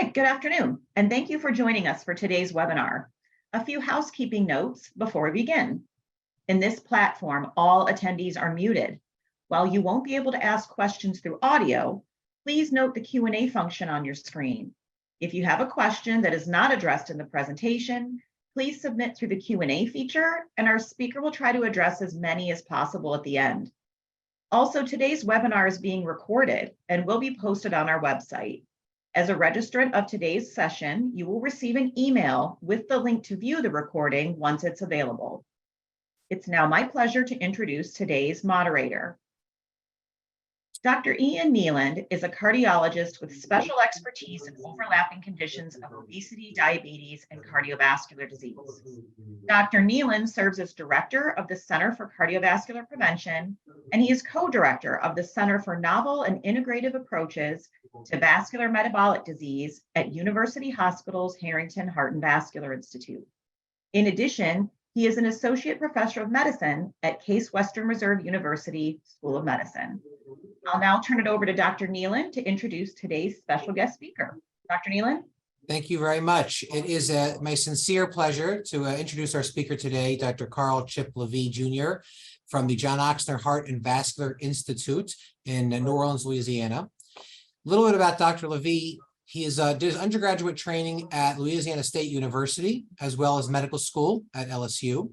Hi, good afternoon, and thank you for joining us for today's webinar. A few housekeeping notes before we begin. In this platform, all attendees are muted. While you won't be able to ask questions through audio, please note the Q&A function on your screen. If you have a question that is not addressed in the presentation, please submit through the Q&A feature, and our speaker will try to address as many as possible at the end. Also, today's webinar is being recorded and will be posted on our website. As a registrant of today's session, you will receive an email with the link to view the recording once it's available. It's now my pleasure to introduce today's moderator. Dr. Ian Neeland is a cardiologist with special expertise in overlapping conditions of obesity, diabetes, and cardiovascular disease. Dr. Neeland serves as director of the Center for Cardiovascular Prevention, and he is co-director of the Center for Novel and Integrative Approaches to Vascular Metabolic Disease at University Hospitals Harrington Heart and Vascular Institute. In addition, he is an associate professor of medicine at Case Western Reserve University School of Medicine. I'll now turn it over to Dr. Neeland to introduce today's special guest speaker. Dr. Neeland? Thank you very much. It is my sincere pleasure to introduce our speaker today, Dr. Carl Chip Levy Jr. from the John Ochsner Heart and Vascular Institute in New Orleans, Louisiana. A little bit about Dr. Levy. He did his undergraduate training at Louisiana State University, as well as medical school at LSU.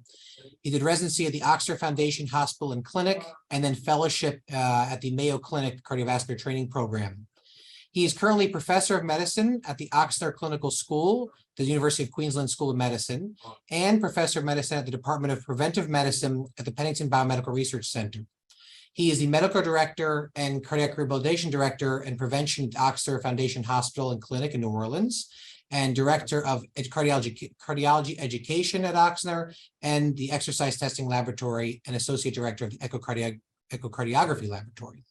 He did residency at the Ochsner Foundation Hospital and Clinic, and then fellowship at the Mayo Clinic Cardiovascular Training Program. He is currently professor of medicine at the Ochsner Clinical School, the University of Queensland School of Medicine, and professor of medicine at the Department of Preventive Medicine at the Pennington Biomedical Research Center. He is the medical director and cardiac rehabilitation director and prevention at Ochsner Foundation Hospital and Clinic in New Orleans, and director of cardiology education at Ochsner, and the exercise testing laboratory, and associate director of the echocardiography laboratory.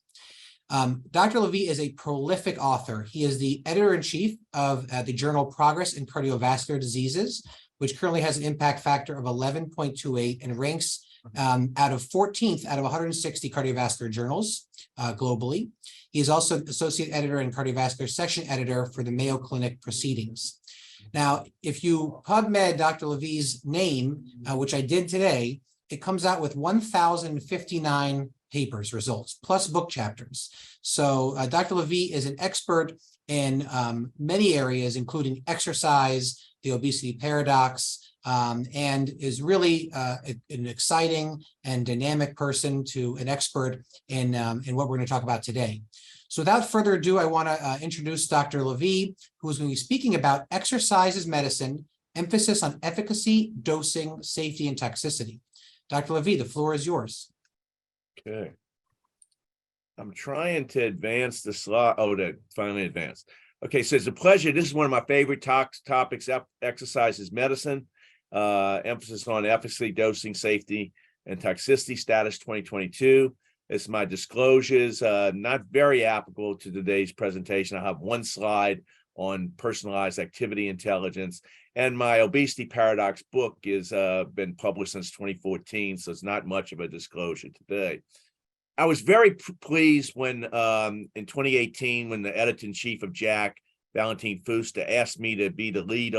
Dr. Levy is a prolific author. He is the editor-in-chief of the journal Progress in Cardiovascular Diseases, which currently has an impact factor of 11.28 and ranks out of 14th out of 160 cardiovascular journals globally. He is also associate editor and cardiovascular section editor for the Mayo Clinic Proceedings. Now, if you PubMed Dr. Levy's name, which I did today, it comes out with 1,059 papers results, plus book chapters. So Dr. Levy is an expert in many areas, including exercise, the obesity paradox, and is really an exciting and dynamic person to an expert in what we're going to talk about today. So without further ado, I want to introduce Dr. Levy, who is going to be speaking about exercise as medicine, emphasis on efficacy, dosing, safety, and toxicity. Dr. Levy, the floor is yours. Okay. I'm trying to advance the slide. Oh, to finally advance. Okay, so it's a pleasure. This is one of my favorite topics, exercise as medicine. Emphasis on efficacy, dosing, safety, and toxicity status 2022. It's my disclosures, not very applicable to today's presentation. I have one slide on personalized activity intelligence, and my obesity paradox book is been published since 2014, so it's not much of a disclosure today. I was very pleased when in 2018, when the editor-in-chief of JACC, Valentin Fuster, asked me to be the lead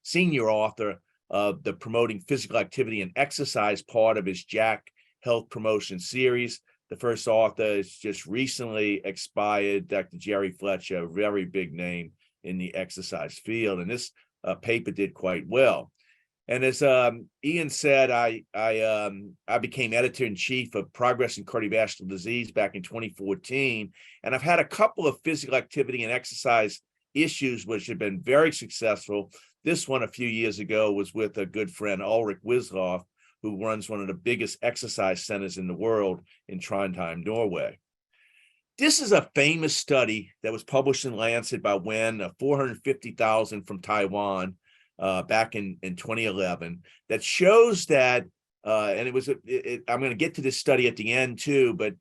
senior author of the Promoting Physical Activity and Exercise part of his JACC Health Promotion Series. The first author is just recently expired, Dr. Jerry Fletcher, a very big name in the exercise field, and this paper did quite well. And as Ian said, I became editor-in-chief of Progress in Cardiovascular Disease back in 2014, and I've had a couple of physical activity and exercise issues which have been very successful. This one a few years ago was with a good friend, Ulrich Wisloff, who runs one of the biggest exercise centers in the world in Trondheim, Norway. This is a famous study that was published in Lancet by Wen, 450,000 from Taiwan back in 2011, that shows that, and I'm going to get to this study at the end too, but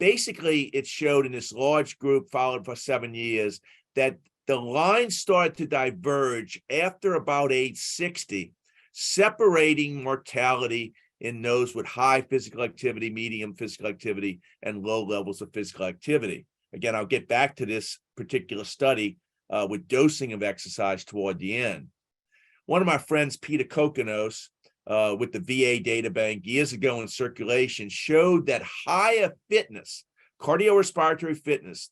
basically it showed in this large group followed for 7 years that the lines started to diverge after about age 60, separating mortality in those with high physical activity, medium physical activity, and low levels of physical activity. Again, I'll get back to this particular study with dosing of exercise toward the end. One of my friends, Peter Kokonos, with the VA data bank years ago in circulation, showed that higher fitness, cardiorespiratory fitness,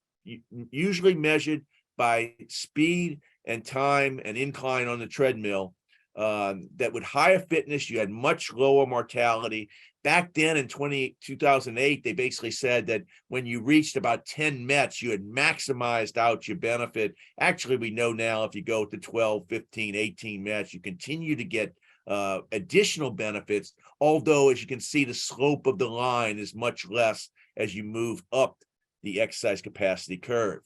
usually measured by speed and time and incline on the treadmill, that with higher fitness, you had much lower mortality. Back then in 2008, they basically said that when you reached about 10 METs, you had maximized out your benefit. Actually, we know now if you go to 12, 15, 18 METs, you continue to get additional benefits, although as you can see, the slope of the line is much less as you move up the exercise capacity curve.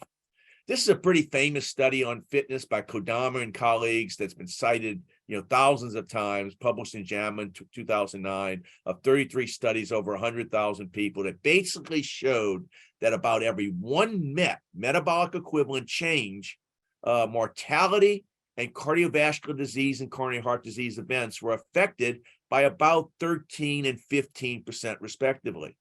This is a pretty famous study on fitness by Kodama and colleagues that's been cited, thousands of times, published in JAMA in 2009, of 33 studies over 100,000 people, that basically showed that about every 1 MET, metabolic equivalent change, mortality and cardiovascular disease and coronary heart disease events were affected by about 13 and 15% respectively.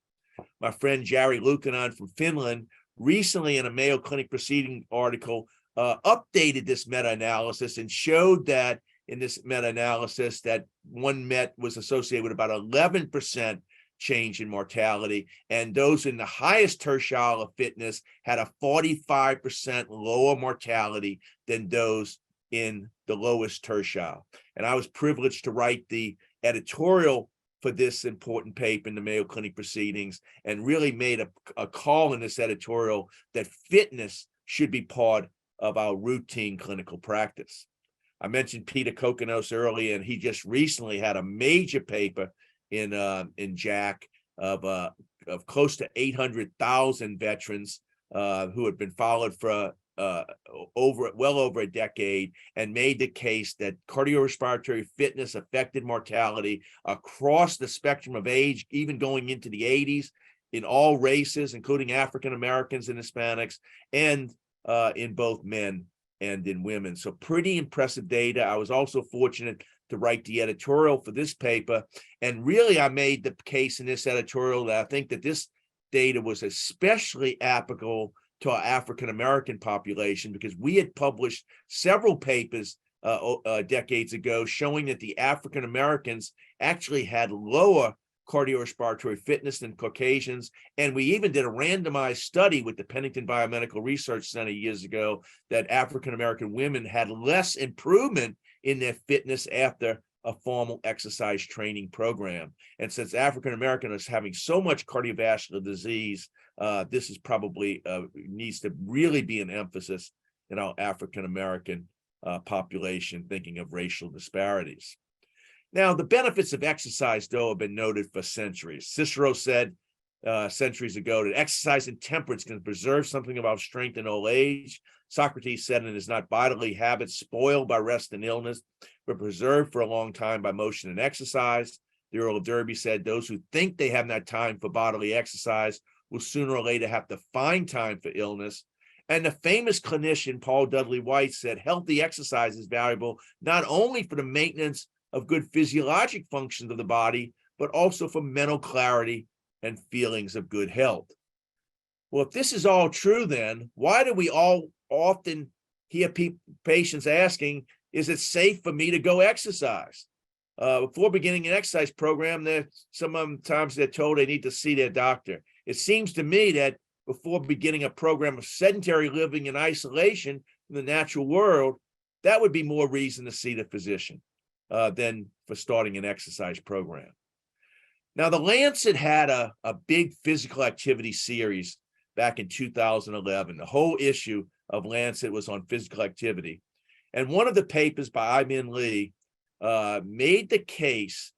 My friend Jari Lukanen from Finland recently in a Mayo Clinic Proceeding article updated this meta-analysis and showed that in this meta-analysis that 1 MET was associated with about 11% change in mortality, and those in the highest tertile of fitness had a 45% lower mortality than those in the lowest tertile. And I was privileged to write the editorial for this important paper in the Mayo Clinic Proceedings, and really made a call in this editorial that fitness should be part of our routine clinical practice. I mentioned Peter Kokonos earlier, and he just recently had a major paper in JAC of close to 800,000 veterans who had been followed for well over a decade, and made the case that cardiorespiratory fitness affected mortality across the spectrum of age, even going into the 80s, in all races, including African Americans and Hispanics, and in both men and in women. So pretty impressive data. I was also fortunate to write the editorial for this paper, and really I made the case in this editorial that I think that this data was especially applicable to our African American population, because we had published several papers decades ago showing that the African Americans actually had lower cardiorespiratory fitness than Caucasians. And we even did a randomized study with the Pennington Biomedical Research Center years ago that African American women had less improvement in their fitness after a formal exercise training program. And since African Americans are having so much cardiovascular disease, this is probably needs to really be an emphasis in our African American population, thinking of racial disparities. Now, the benefits of exercise, though, have been noted for centuries. Cicero said centuries ago that exercise and temperance can preserve something of our strength in old age. Socrates said it is not bodily habits spoiled by rest and illness, but preserved for a long time by motion and exercise. The Earl of Derby said those who think they have not time for bodily exercise will sooner or later have to find time for illness. And the famous clinician, Paul Dudley White, said healthy exercise is valuable not only for the maintenance of good physiologic functions of the body, but also for mental clarity and feelings of good health. Well, if this is all true, then why do we all often hear patients asking, is it safe for me to go exercise? Before beginning an exercise program, sometimes they're told they need to see their doctor. It seems to me that before beginning a program of sedentary living in isolation from the natural world, that would be more reason to see the physician than for starting an exercise program. Now, the Lancet had a big physical activity series back in 2011. The whole issue of Lancet was on physical activity. And one of the papers by Ai-Min Lee made the case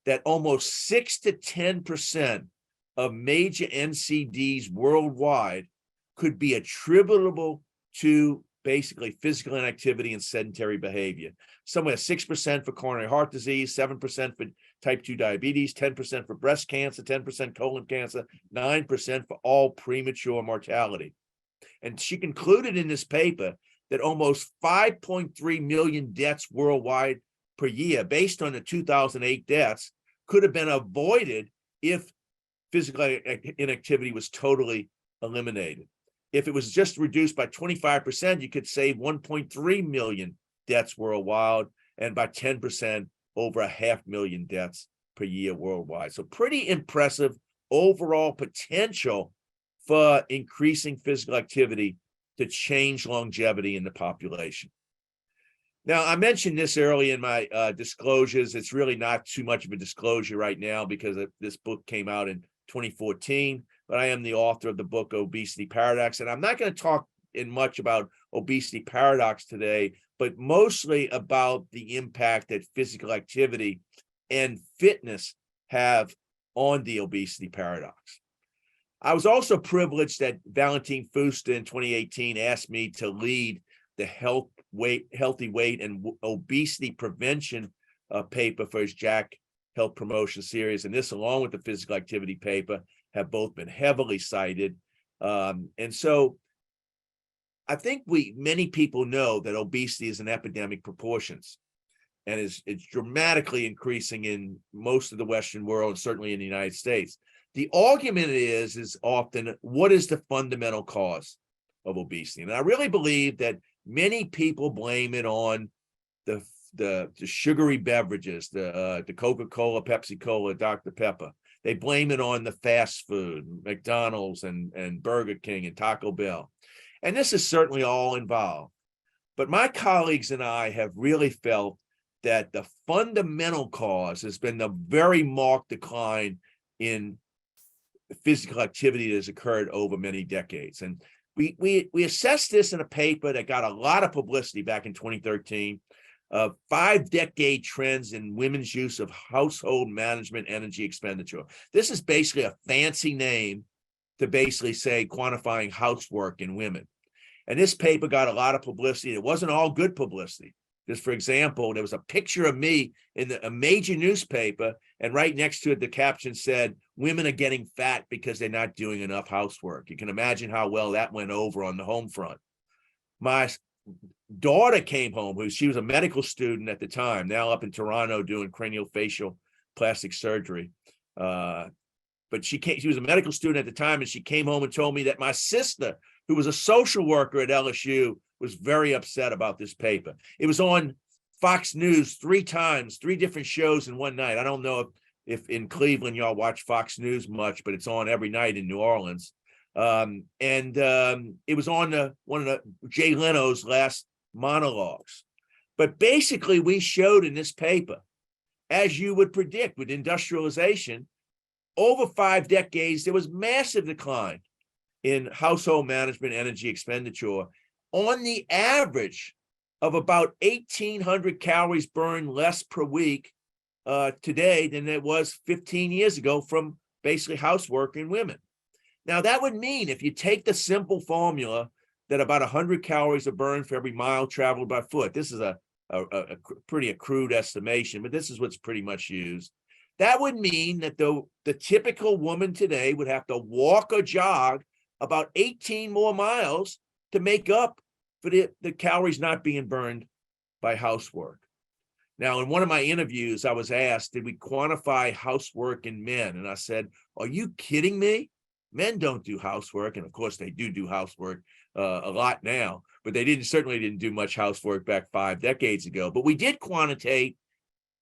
that almost 6 to 10% of major NCDs worldwide could be attributable to basically physical inactivity and sedentary behavior. Somewhere 6% for coronary heart disease, 7% for type 2 diabetes, 10% for breast cancer, 10% colon cancer, 9% for all premature mortality. And she concluded in this paper that almost 5.3 million deaths worldwide per year, based on the 2008 deaths, could have been avoided if physical inactivity was totally eliminated. if it was just reduced by 25%, you could save 1.3 million deaths worldwide, and by 10%, over 500,000 deaths per year worldwide. So pretty impressive overall potential for increasing physical activity to change longevity in the population. Now, I mentioned this early in my disclosures. It's really not too much of a disclosure right now because this book came out in 2014, but I am the author of the book Obesity Paradox, and I'm not going to talk in much about obesity paradox today, but mostly about the impact that physical activity and fitness have on the obesity paradox. I was also privileged that Valentin Fuster in 2018 asked me to lead the healthy weight and obesity prevention paper for his Jack Health Promotion Series. And this, along with the physical activity paper, have both been heavily cited. And so I think many people know that obesity is in epidemic proportions and it's dramatically increasing in most of the Western world, and certainly in the United States. The argument is often, what is the fundamental cause of obesity? And I really believe that many people blame it on the sugary beverages, the Coca-Cola, Pepsi-Cola, Dr. Pepper. They blame it on the fast food, McDonald's and Burger King and Taco Bell. And this is certainly all involved. But my colleagues and I have really felt that the fundamental cause has been the very marked decline in physical activity that has occurred over many decades. And we assessed this in a paper that got a lot of publicity back in 2013, 5-decade trends in women's use of household management energy expenditure. This is basically a fancy name to basically say quantifying housework in women. And this paper got a lot of publicity. It wasn't all good publicity. Just for example, there was a picture of me in a major newspaper, and right next to it, the caption said, "Women are getting fat because they're not doing enough housework." You can imagine how well that went over on the home front. My daughter came home, she was a medical student at the time, now up in Toronto doing craniofacial plastic surgery. But she was a medical student at the time, and she came home and told me that my sister, who was a social worker at LSU, was very upset about this paper. It was on Fox News 3 times, 3 different shows in one night. I don't know if in Cleveland y'all watch Fox News much, but it's on every night in New Orleans. It was on one of Jay Leno's last monologues. But basically, we showed in this paper, as you would predict with industrialization, over 5 decades, there was massive decline in household management energy expenditure on the average of about 1,800 calories burned less per week today than it was 15 years ago from basically housework in women. Now, that would mean if you take the simple formula that about 100 calories are burned for every mile traveled by foot, this is a pretty crude estimation, but this is what's pretty much used. That would mean that the typical woman today would have to walk or jog about 18 more miles to make up for the calories not being burned by housework. Now, in one of my interviews, I was asked, did we quantify housework in men? And I said, are you kidding me? Men don't do housework. And of course, they do housework a lot now, but they certainly didn't do much housework back 5 decades ago. But we did quantitate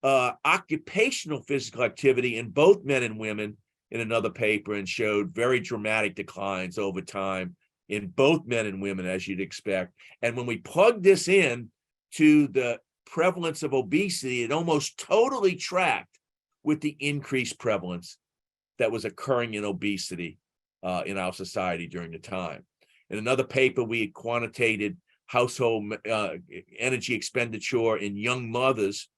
occupational physical activity in both men and women in another paper, and showed very dramatic declines over time in both men and women, as you'd expect. And when we plugged this in to the prevalence of obesity, it almost totally tracked with the increased prevalence that was occurring in obesity in our society during the time. In another paper, we had quantitated household energy expenditure in young mothers,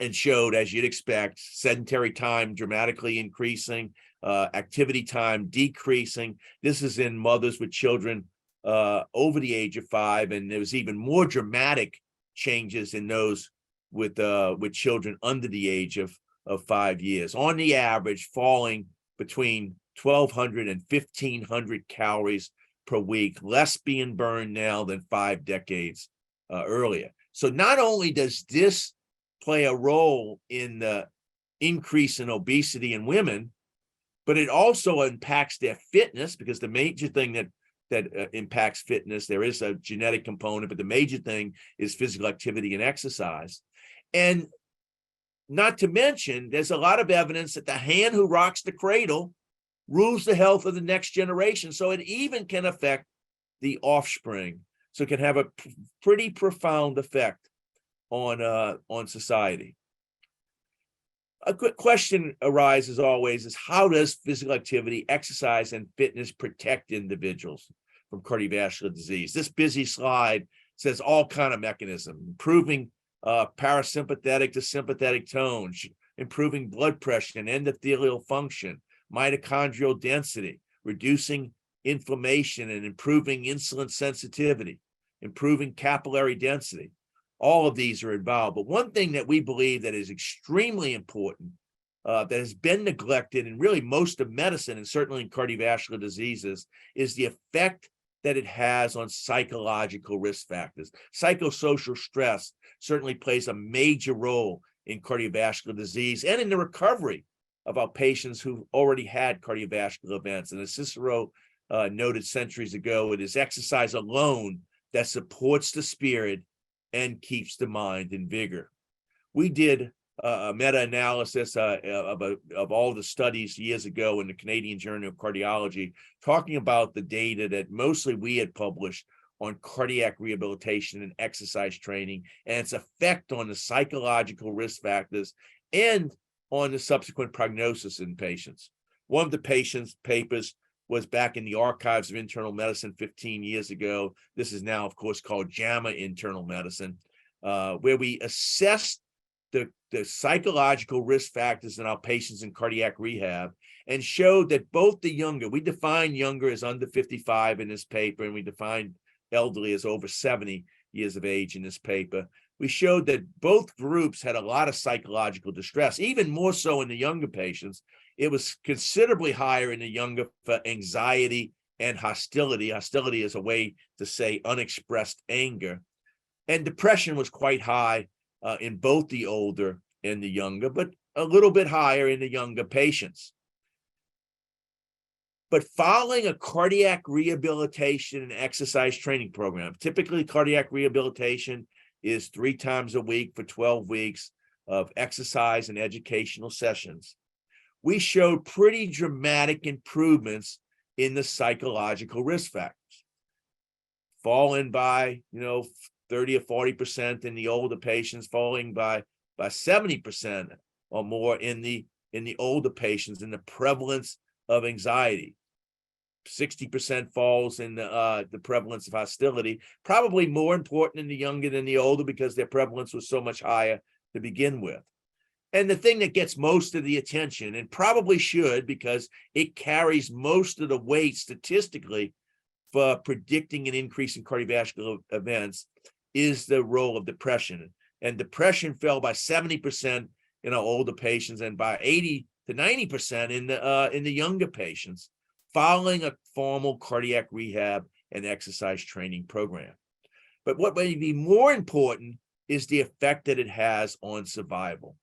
and showed, as you'd expect, sedentary time dramatically increasing, activity time decreasing. This is in mothers with children over the age of 5, and there was even more dramatic changes in those with children under the age of 5 years. On the average, falling between 1,200 and 1,500 calories per week, less being burned now than 5 decades earlier. So not only does this play a role in the increase in obesity in women, but it also impacts their fitness, because the major thing that impacts fitness, there is a genetic component, but the major thing is physical activity and exercise. And not to mention, there's a lot of evidence that the hand who rocks the cradle rules the health of the next generation. So it even can affect the offspring. So it can have a pretty profound effect on society. A good question arises always is, how does physical activity, exercise, and fitness protect individuals from cardiovascular disease? This busy slide says all kind of mechanisms: improving parasympathetic to sympathetic tone, improving blood pressure and endothelial function, mitochondrial density, reducing inflammation and improving insulin sensitivity, improving capillary density. All of these are involved. But one thing that we believe that is extremely important, that has been neglected in really most of medicine, and certainly in cardiovascular diseases, is the effect that it has on psychological risk factors. Psychosocial stress certainly plays a major role in cardiovascular disease and in the recovery of our patients who've already had cardiovascular events. And as Cicero noted centuries ago, it is exercise alone that supports the spirit and keeps the mind in vigor. We did a meta-analysis of all the studies years ago in the Canadian Journal of Cardiology, talking about the data that mostly we had published on cardiac rehabilitation and exercise training and its effect on the psychological risk factors and on the subsequent prognosis in patients. One of the patients' papers was back in the Archives of Internal Medicine 15 years ago. This is now, of course, called JAMA Internal Medicine, where we assessed the psychological risk factors in our patients in cardiac rehab and showed that both the younger, we define younger as under 55 in this paper, and we define elderly as over 70 years of age in this paper. We showed that both groups had a lot of psychological distress, even more so in the younger patients. It was considerably higher in the younger for anxiety and hostility. Hostility is a way to say unexpressed anger. And depression was quite high in both the older and the younger, but a little bit higher in the younger patients. But following a cardiac rehabilitation and exercise training program, typically cardiac rehabilitation is 3 times a week for 12 weeks of exercise and educational sessions, we showed pretty dramatic improvements in the psychological risk factors, falling by 30 or 40% in the older patients, falling by 70% or more in the older patients in the prevalence of anxiety. 60% falls in the prevalence of hostility, probably more important in the younger than the older because their prevalence was so much higher to begin with. And the thing that gets most of the attention, and probably should because it carries most of the weight statistically for predicting an increase in cardiovascular events, is the role of depression. And depression fell by 70% in our older patients and by 80 to 90% in the younger patients, following a formal cardiac rehab and exercise training program. But what may be more important is the effect that it has on survival.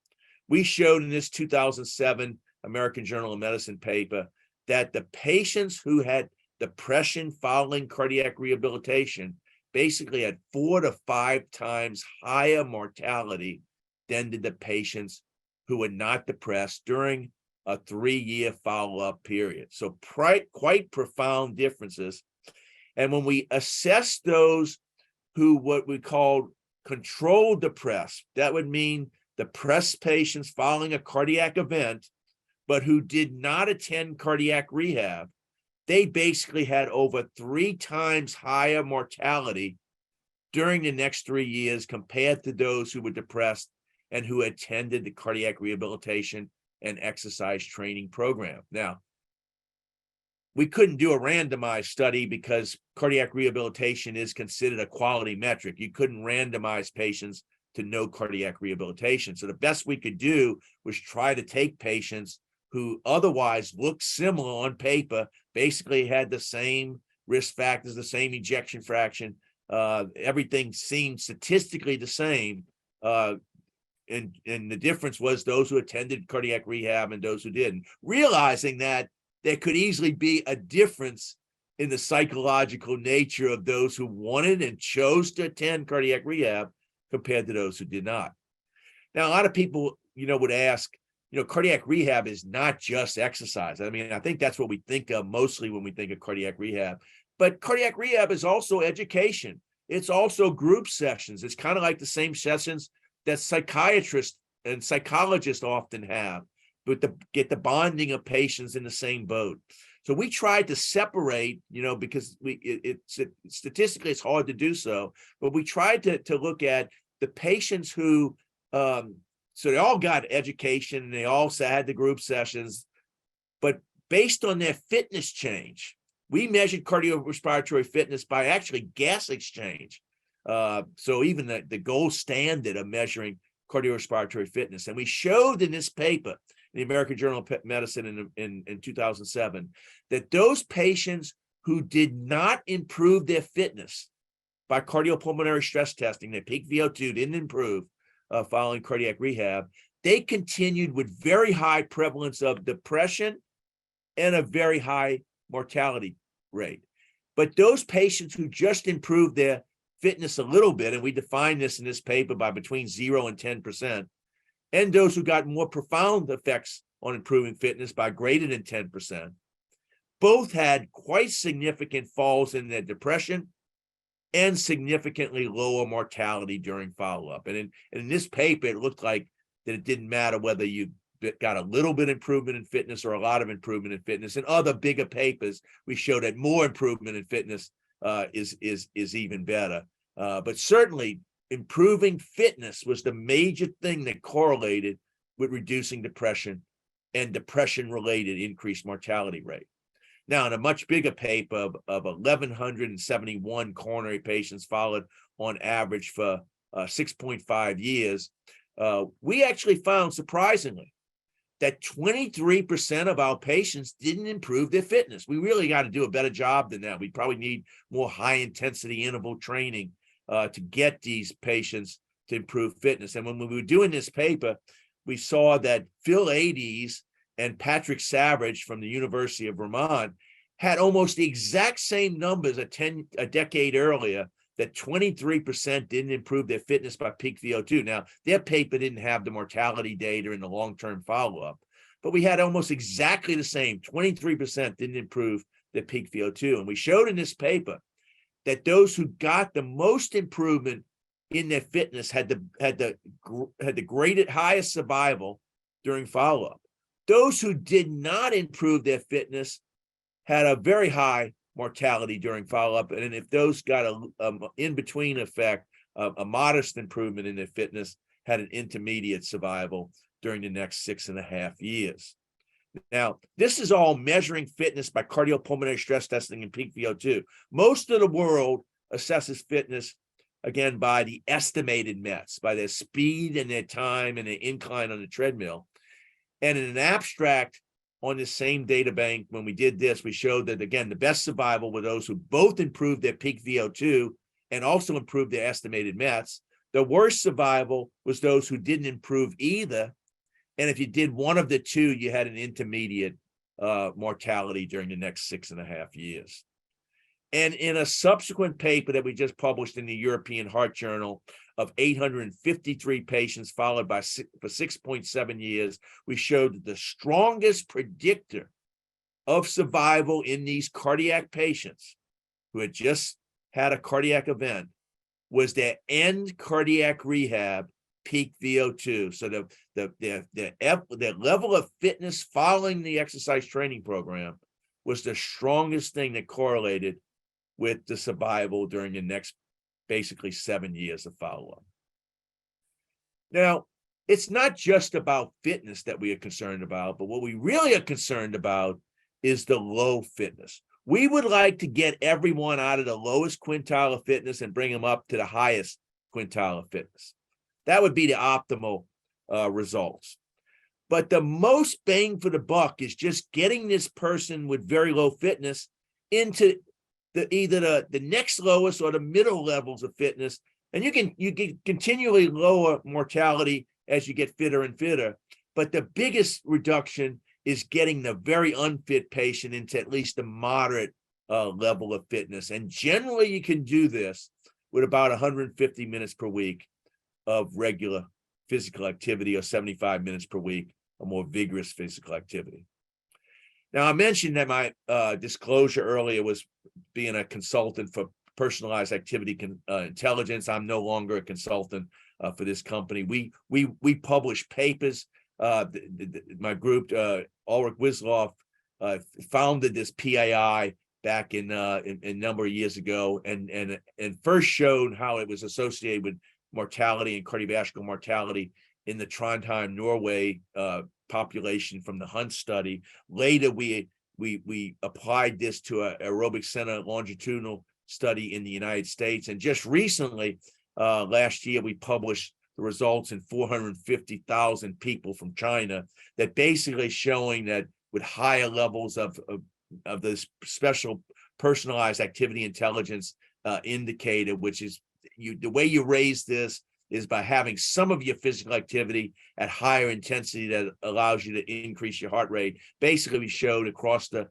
We showed in this 2007 American Journal of Medicine paper that the patients who had depression following cardiac rehabilitation basically had 4 to 5 times higher mortality than did the patients who were not depressed during a 3-year follow-up period. So quite profound differences. And when we assess those who what we call control depressed, that would mean depressed patients following a cardiac event, but who did not attend cardiac rehab, they basically had over 3 times higher mortality during the next 3 years compared to those who were depressed and who attended the cardiac rehabilitation and exercise training program. Now, we couldn't do a randomized study because cardiac rehabilitation is considered a quality metric. You couldn't randomize patients to no cardiac rehabilitation. So the best we could do was try to take patients who otherwise looked similar on paper, basically had the same risk factors, the same ejection fraction, everything seemed statistically the same. And the difference was those who attended cardiac rehab and those who didn't, realizing that there could easily be a difference in the psychological nature of those who wanted and chose to attend cardiac rehab compared to those who did not. Now, a lot of people, would ask, cardiac rehab is not just exercise. I mean, I think that's what we think of mostly when we think of cardiac rehab. But cardiac rehab is also education. It's also group sessions. It's kind of like the same sessions that psychiatrists and psychologists often have, but to get the bonding of patients in the same boat. So we tried to separate, because statistically it's hard to do so, but we tried to look at the patients who, so they all got education and they all had the group sessions, but based on their fitness change, we measured cardiorespiratory fitness by actually gas exchange. So even the gold standard of measuring cardiorespiratory fitness. And we showed in this paper, the American Journal of Medicine in 2007, that those patients who did not improve their fitness by cardiopulmonary stress testing, their peak VO2 didn't improve following cardiac rehab, they continued with very high prevalence of depression and a very high mortality rate. But those patients who just improved their fitness a little bit, and we define this in this paper by between 0 and 10%, and those who got more profound effects on improving fitness by greater than 10%, both had quite significant falls in their depression and significantly lower mortality during follow-up. And in this paper, it looked like that it didn't matter whether you got a little bit improvement in fitness or a lot of improvement in fitness. In other bigger papers, we showed that more improvement in fitness is even better. But certainly, improving fitness was the major thing that correlated with reducing depression and depression-related increased mortality rate. Now, in a much bigger paper of 1,171 coronary patients followed on average for 6.5 years, we actually found, surprisingly, that 23% of our patients didn't improve their fitness. We really got to do a better job than that. We probably need more high-intensity interval training to get these patients to improve fitness. And when we were doing this paper, we saw that Phil Ades and Patrick Savage from the University of Vermont had almost the exact same numbers a decade earlier, that 23% didn't improve their fitness by peak VO2. Now, their paper didn't have the mortality data and the long-term follow-up, but we had almost exactly the same. 23% didn't improve their peak VO2. And we showed in this paper that those who got the most improvement in their fitness had the greatest, highest survival during follow-up. Those who did not improve their fitness had a very high mortality during follow-up. And if those got a in-between effect, a modest improvement in their fitness, had an intermediate survival during the next 6.5 years. Now, this is all measuring fitness by cardiopulmonary stress testing and peak VO2. Most of the world assesses fitness, again, by the estimated METs, by their speed and their time and their incline on the treadmill. And in an abstract on this same data bank, when we did this, we showed that, again, the best survival were those who both improved their peak VO2 and also improved their estimated METs. The worst survival was those who didn't improve either. And if you did one of the two, you had an intermediate mortality during the next 6.5 years. And in a subsequent paper that we just published in the European Heart Journal of 853 patients followed for 6.7 years, we showed that the strongest predictor of survival in these cardiac patients who had just had a cardiac event was their end cardiac rehab peak VO2. So the level of fitness following the exercise training program was the strongest thing that correlated with the survival during the next basically 7 years of follow-up. Now, it's not just about fitness that we are concerned about, but what we really are concerned about is the low fitness. We would like to get everyone out of the lowest quintile of fitness and bring them up to the highest quintile of fitness. That would be the optimal results. But the most bang for the buck is just getting this person with very low fitness into either the next lowest or the middle levels of fitness. And you can continually lower mortality as you get fitter and fitter. But the biggest reduction is getting the very unfit patient into at least a moderate level of fitness. And generally you can do this with about 150 minutes per week of regular physical activity, or 75 minutes per week of more vigorous physical activity. Now, I mentioned that my disclosure earlier was being a consultant for personalized activity intelligence. I'm no longer a consultant for this company. We publish papers. My group, Ulrich Wisloff, founded this PAI back in a number of years ago, and first showed how it was associated with mortality and cardiovascular mortality in the Trondheim, Norway population from the Hunt study. Later, we applied this to an aerobic center longitudinal study in the United States. And just recently, last year, we published the results in 450,000 people from China, that basically showing that with higher levels of this special personalized activity intelligence indicator, which is the way you raise this is by having some of your physical activity at higher intensity that allows you to increase your heart rate. Basically, we showed across the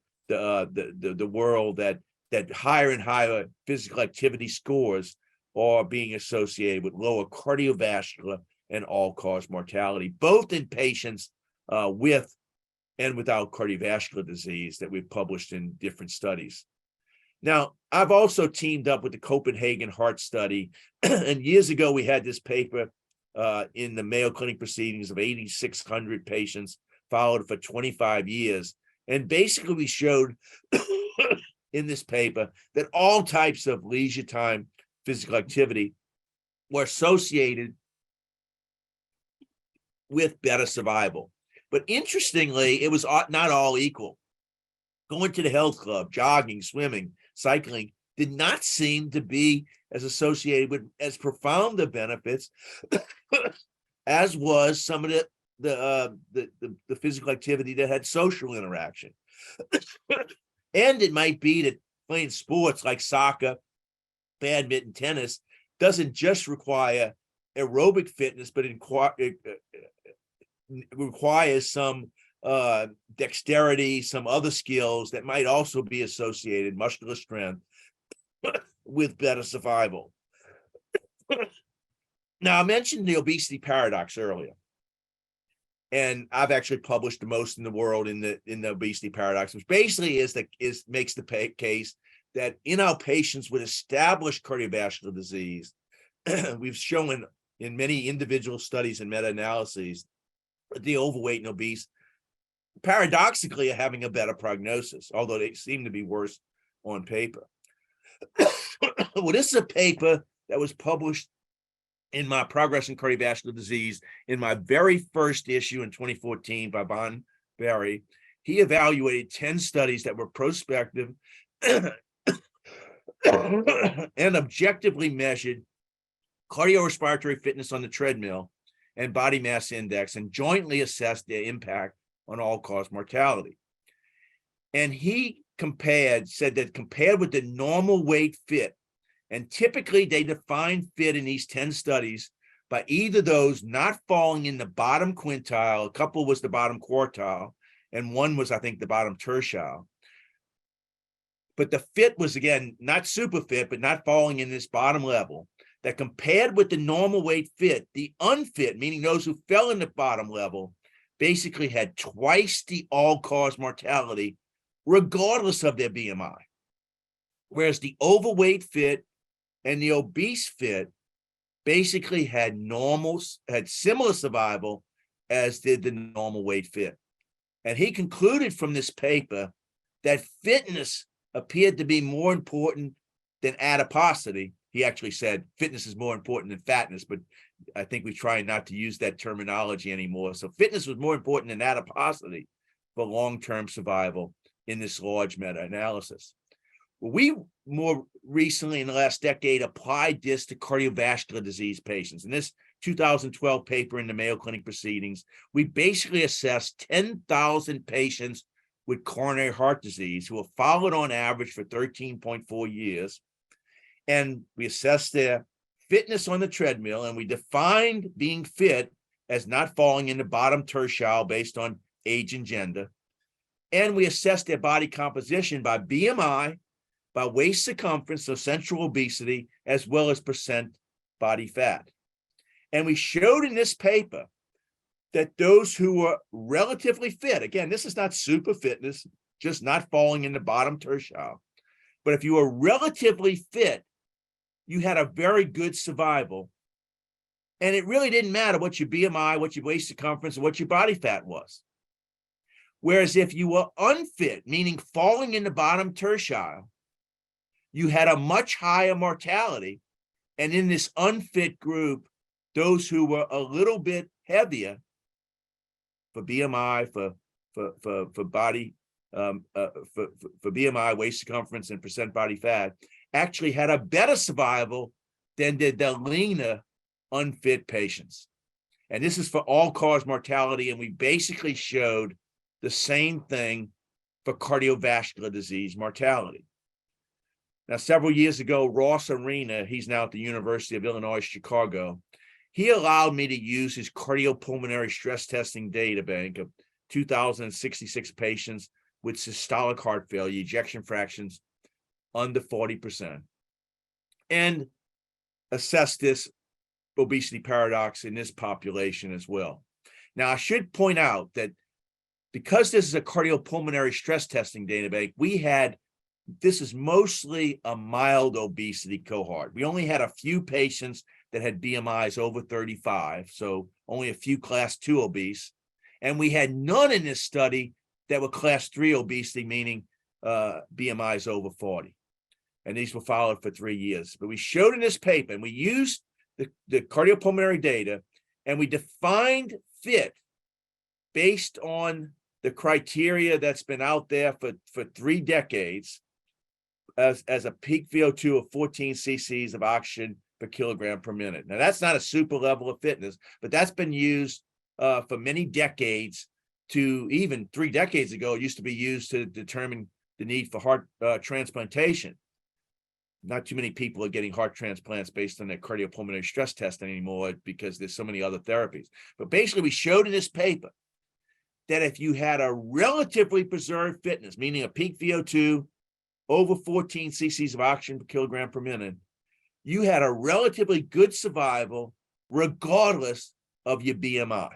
world that higher and higher physical activity scores are being associated with lower cardiovascular and all-cause mortality, both in patients with and without cardiovascular disease that we've published in different studies. Now, I've also teamed up with the Copenhagen Heart Study, and years ago we had this paper in the Mayo Clinic proceedings of 8,600 patients followed for 25 years. And basically we showed in this paper that all types of leisure time physical activity were associated with better survival. But interestingly, it was not all equal. Going to the health club, jogging, swimming, cycling did not seem to be as associated with as profound of benefits as was some of the physical activity that had social interaction. And it might be that playing sports like soccer, badminton, tennis doesn't just require aerobic fitness, but it requires some dexterity, some other skills that might also be associated, muscular strength, with better survival. Now, I mentioned the obesity paradox earlier, and I've actually published the most in the world in the obesity paradox, which basically makes the case that in our patients with established cardiovascular disease, we've shown in many individual studies and meta-analyses that the overweight and obese paradoxically are having a better prognosis, although they seem to be worse on paper. Well, this is a paper that was published in my Progress in Cardiovascular Disease in my very first issue in 2014 by Bon Berry. He evaluated 10 studies that were prospective and objectively measured cardiorespiratory fitness on the treadmill and body mass index, and jointly assessed their impact on all-cause mortality. And he said that compared with the normal weight fit, and typically they define fit in these 10 studies by either those not falling in the bottom quintile, a couple was the bottom quartile, and one was, I think, the bottom tertile. But the fit was, again, not super fit, but not falling in this bottom level, that compared with the normal weight fit, the unfit, meaning those who fell in the bottom level, basically had twice the all-cause mortality, regardless of their BMI. Whereas the overweight fit and the obese fit basically had similar survival as did the normal weight fit. And he concluded from this paper that fitness appeared to be more important than adiposity. He actually said fitness is more important than fatness, but I think we try not to use that terminology anymore. So fitness was more important than adiposity for long-term survival in this large meta-analysis. We more recently in the last decade applied this to cardiovascular disease patients. In this 2012 paper in the Mayo Clinic proceedings, we basically assessed 10,000 patients with coronary heart disease who were followed on average for 13.4 years. And we assessed their fitness on the treadmill, and we defined being fit as not falling in the bottom tertile based on age and gender, And we assessed their body composition by BMI, by waist circumference, so central obesity, as well as percent body fat. And we showed in this paper that those who were relatively fit, again, this is not super fitness, just not falling in the bottom tertile, but if you were relatively fit, you had a very good survival. And it really didn't matter what your BMI, what your waist circumference, or what your body fat was. Whereas if you were unfit, meaning falling in the bottom tertile, you had a much higher mortality. And in this unfit group, those who were a little bit heavier for BMI, for body, for BMI, waist circumference, and percent body fat, actually had a better survival than did the leaner, unfit patients. And this is for all-cause mortality, and we basically showed the same thing for cardiovascular disease mortality. Now, several years ago, Ross Arena, he's now at the University of Illinois, Chicago, he allowed me to use his cardiopulmonary stress testing data bank of 2,066 patients with systolic heart failure, ejection fractions under 40%, and assess this obesity paradox in this population as well. Now, I should point out that because this is a cardiopulmonary stress testing data bank, this is mostly a mild obesity cohort. We only had a few patients that had BMIs over 35, so only a few class 2 obese. And we had none in this study that were class 3 obesity, meaning BMIs over 40. And these were followed for 3 years. But we showed in this paper, and we used the cardiopulmonary data, and we defined fit based on the criteria that's been out there for 3 decades as a peak VO2 of 14 cc's of oxygen per kilogram per minute. Now, that's not a super level of fitness, but that's been used for many decades. To even 3 decades ago, it used to be used to determine the need for heart transplantation. Not too many people are getting heart transplants based on their cardiopulmonary stress test anymore because there's so many other therapies. But basically, we showed in this paper that if you had a relatively preserved fitness, meaning a peak VO2 over 14 cc's of oxygen per kilogram per minute, you had a relatively good survival regardless of your BMI.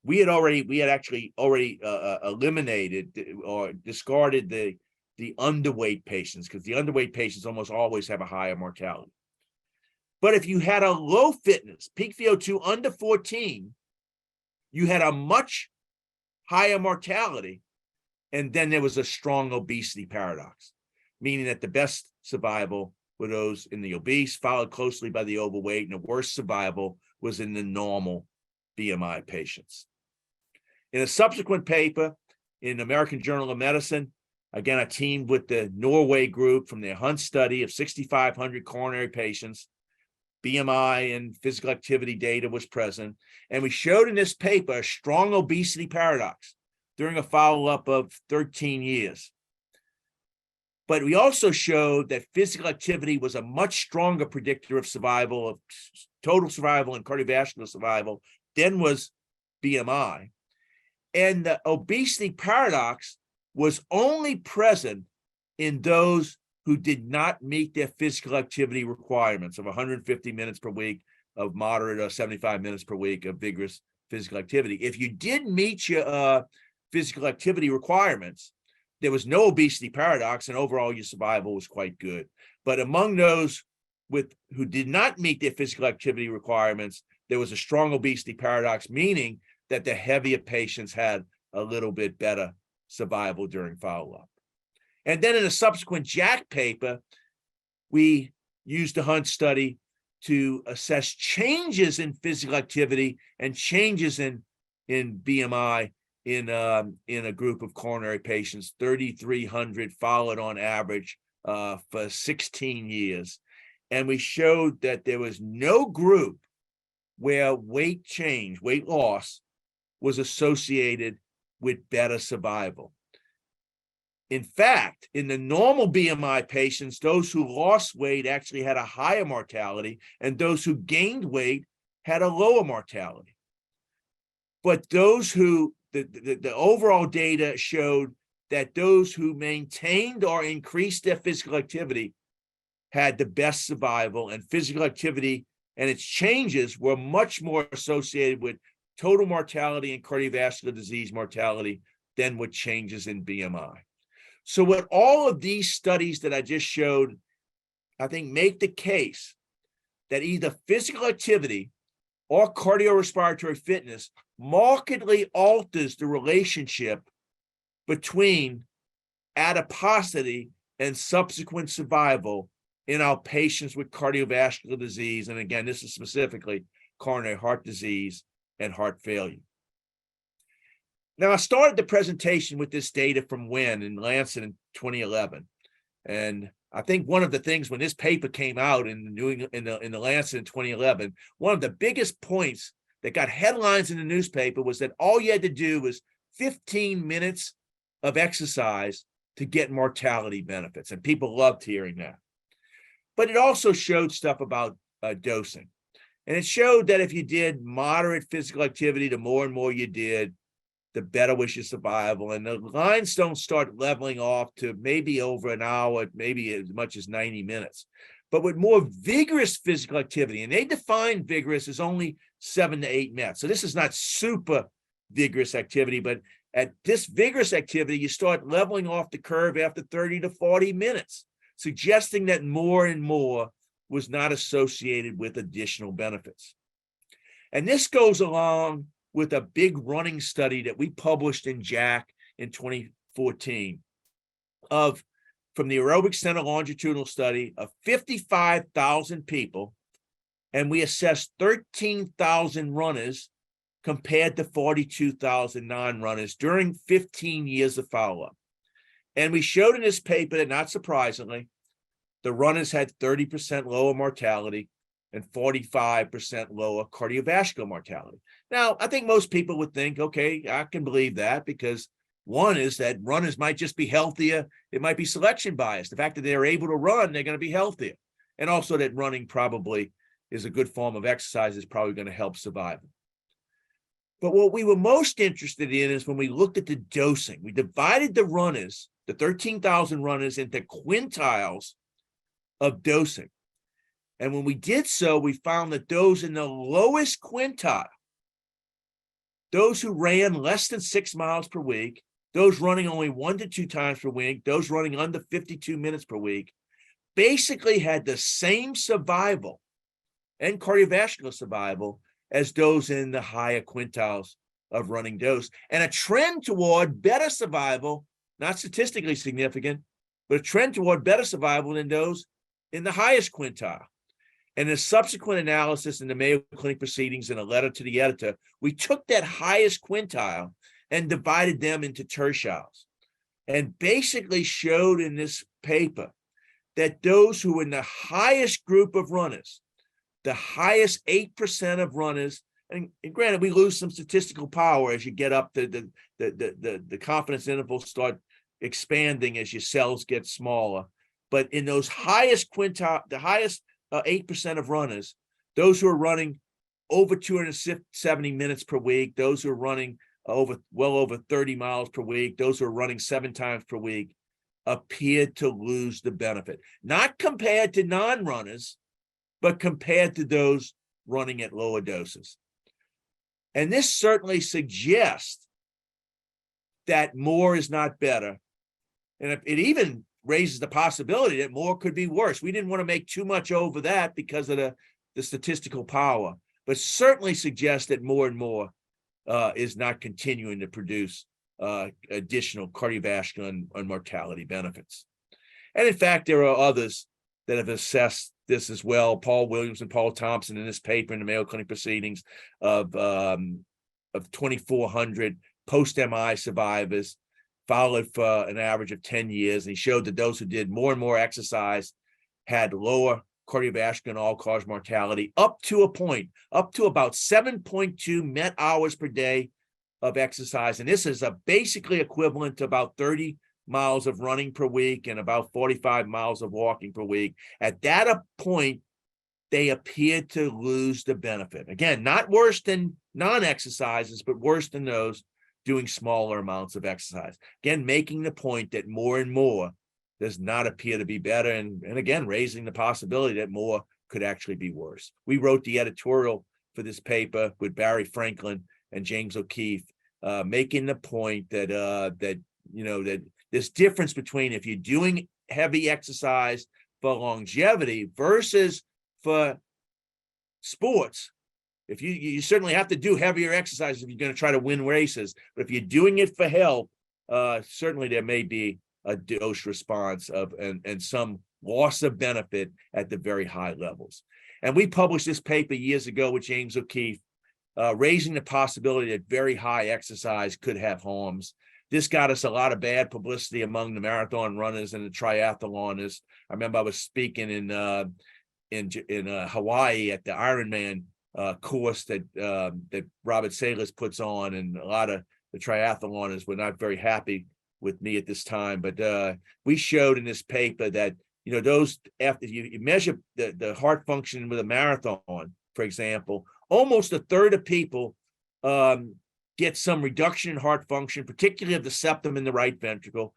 We had actually already eliminated or discarded the underweight patients, because the underweight patients almost always have a higher mortality. But if you had a low fitness, peak VO2 under 14, you had a much higher mortality. And then there was a strong obesity paradox, meaning that the best survival were those in the obese, followed closely by the overweight, and the worst survival was in the normal BMI patients. In a subsequent paper in American Journal of Medicine, again, I teamed with the Norway group from their Hunt study of 6,500 coronary patients. BMI and physical activity data was present. And we showed in this paper a strong obesity paradox during a follow-up of 13 years. But we also showed that physical activity was a much stronger predictor of survival, of total survival and cardiovascular survival than was BMI. And the obesity paradox was only present in those who did not meet their physical activity requirements of 150 minutes per week of moderate or 75 minutes per week of vigorous physical activity. If you did meet your physical activity requirements, there was no obesity paradox, and overall your survival was quite good. But among those who did not meet their physical activity requirements, there was a strong obesity paradox, meaning that the heavier patients had a little bit better survival during follow-up. And then in a subsequent JACC paper, we used the Hunt study to assess changes in physical activity and changes in BMI in a group of coronary patients, 3,300 followed on average for 16 years. And we showed that there was no group where weight loss was associated with better survival. In fact, in the normal BMI patients, those who lost weight actually had a higher mortality, and those who gained weight had a lower mortality. But those who the overall data showed that those who maintained or increased their physical activity had the best survival, and physical activity and its changes were much more associated with total mortality and cardiovascular disease mortality than with changes in BMI. So with all of these studies that I just showed, I think make the case that either physical activity or cardiorespiratory fitness markedly alters the relationship between adiposity and subsequent survival in our patients with cardiovascular disease. And again, this is specifically coronary heart disease and heart failure. Now, I started the presentation with this data from Wen in Lancet in 2011. And I think one of the things when this paper came out in the Lancet in 2011, one of the biggest points that got headlines in the newspaper was that all you had to do was 15 minutes of exercise to get mortality benefits. And people loved hearing that. But it also showed stuff about dosing. And it showed that if you did moderate physical activity, the more and more you did, the better was your survival. And the lines don't start leveling off to maybe over an hour, maybe as much as 90 minutes. But with more vigorous physical activity, and they define vigorous as only 7 to 8 minutes. So this is not super vigorous activity, but at this vigorous activity, you start leveling off the curve after 30 to 40 minutes, suggesting that more and more was not associated with additional benefits. And this goes along with a big running study that we published in JACC in 2014 from the Aerobic Center longitudinal study of 55,000 people, and we assessed 13,000 runners compared to 42,000 non-runners during 15 years of follow-up. And we showed in this paper that, not surprisingly, the runners had 30% lower mortality and 45% lower cardiovascular mortality. Now, I think most people would think, okay, I can believe that, because one is that runners might just be healthier. It might be selection bias. The fact that they're able to run, they're going to be healthier. And also that running probably is a good form of exercise, is probably going to help survival. But what we were most interested in is when we looked at the dosing, we divided the runners, the 13,000 runners, into quintiles of dosing. And when we did so, we found that those in the lowest quintile, those who ran less than 6 miles per week, those running only 1 to 2 times per week, those running under 52 minutes per week, basically had the same survival and cardiovascular survival as those in the higher quintiles of running dose, and a trend toward better survival, not statistically significant, but a trend toward better survival than those in the highest quintile. And in subsequent analysis in the Mayo Clinic proceedings and a letter to the editor, we took that highest quintile and divided them into tertiles, and basically showed in this paper that those who were in the highest group of runners, the highest 8% of runners, and granted, we lose some statistical power as you get up to the confidence intervals start expanding as your cells get smaller. But in those highest quintile, the highest 8% of runners, those who are running over 270 minutes per week, those who are running well over 30 miles per week, those who are running 7 times per week, appeared to lose the benefit. Not compared to non-runners, but compared to those running at lower doses. And this certainly suggests that more is not better. And it even raises the possibility that more could be worse. We didn't want to make too much over that because of the statistical power, but certainly suggests that more and more is not continuing to produce additional cardiovascular and mortality benefits. And in fact, there are others that have assessed this as well. Paul Williams and Paul Thompson in this paper in the Mayo Clinic proceedings of 2,400 post-MI survivors, followed for an average of 10 years. And he showed that those who did more and more exercise had lower cardiovascular and all-cause mortality up to a point, up to about 7.2 met hours per day of exercise. And this is basically equivalent to about 30 miles of running per week and about 45 miles of walking per week. At that point, they appeared to lose the benefit. Again, not worse than non-exercises, but worse than those doing smaller amounts of exercise. Again, making the point that more and more does not appear to be better. And again, raising the possibility that more could actually be worse. We wrote the editorial for this paper with Barry Franklin and James O'Keefe, making the point that that this difference between if you're doing heavy exercise for longevity versus for sports. If you certainly have to do heavier exercise if you're going to try to win races, but if you're doing it for health, certainly there may be a dose response of and some loss of benefit at the very high levels. And we published this paper years ago with James O'Keefe, raising the possibility that very high exercise could have harms. This got us a lot of bad publicity among the marathon runners and the triathlonists. I remember I was speaking in Hawaii at the Ironman course that Robert Salas puts on, and a lot of the triathlonists were not very happy with me at this time. But we showed in this paper that those, after you measure the heart function with a marathon, for example, almost a third of people get some reduction in heart function, particularly of the septum in the right ventricle.